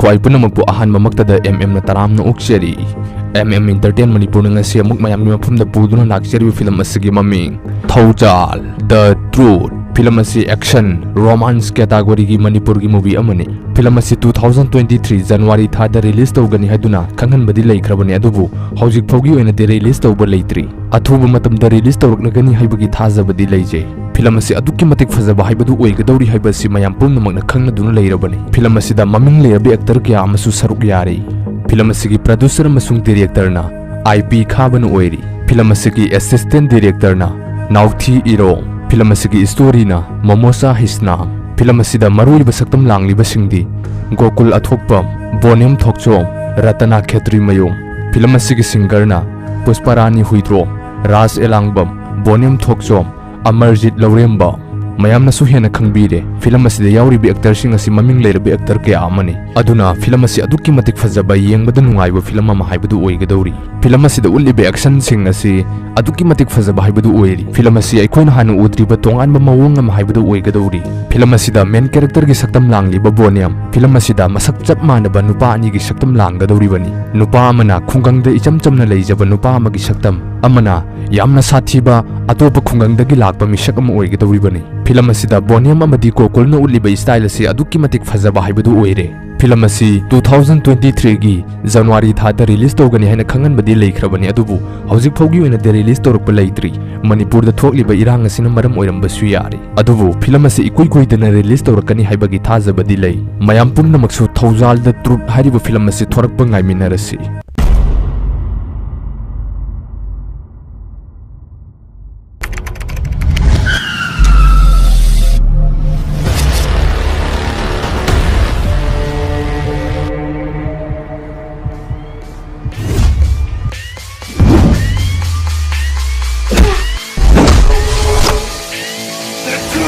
ꯈ꯭ꯋꯥꯏ ꯄꯨꯝꯅꯃꯛꯄꯨ ꯑꯍꯥꯟꯕꯃꯛꯇꯗ MM ꯅ ꯇꯔꯥꯝꯅ ꯑꯣꯛꯆꯔꯤ MM Entertain Manipur ngasi amuk mayamni mafumda puduna lakchariba film asigi maming Thoujal The Truth film asi action romance category gi Manipur gi movie amani film asi 2023 January thada release tawgani haduna khanghanbadi leikrabani adubu hojik phawgi oina de release tawba leitri athuba matamda release tawraknagani haibagi thajabadi leije film asi adukki matik fazaba haibadu oigadawri haibasi mayam pumnamakna khangnaduna leirabani film asi da maming leirabi actor kya amasu saruk yari film asigi producer amasung director na IP khabanu oiri film asigi assistant director na Nauthi Iro film asigi story na Momosa Hisna film asida marui basaktam langli basingdi Gokul Athokpam Boniam Thokchom Ratana Khetri Mayom film asigi singer na Pusparani Huidro Ras Elangbam Boniam Thokchom Amarjit Lauremba mayamna su hena khangbire film asida yauri bi actor sing asi maming leirabi actor ke amani aduna film asi adukki matik fazaba yengbada nungaiba film ama haibadu oigadawri film asida ullibe action sing asi adukki matik fazaba haibadu oiri film asi aikoina hanu udriba tonganba mawong ama haibadu oigadawri film asida main character gi saktam langliba boniam film asida masak chap manaba nupa ani gi saktam langgadawri bani nupa amana khungangda icham chamna leijaba nupa ama gi saktam amana yamna sathiba atopa khungangdagi lakpa misak ama oigadawri bani film asida boniam amadi kokolna uliba style asi adukki matik fazaba haibadu oire film asi 2023 gi January thada release tawgani haina khanganbadi leikrabani adubu hojik phawgi oina de release tawrukpa leitri Manipur da thokliba irang asina maram oirambasu yari adubu film asi ikoi koidana release tawrakani haibagi thajabadi lei mayam pumnamaksu Thoujal The Truth hariba film asi thorakpa ngaiminarasi The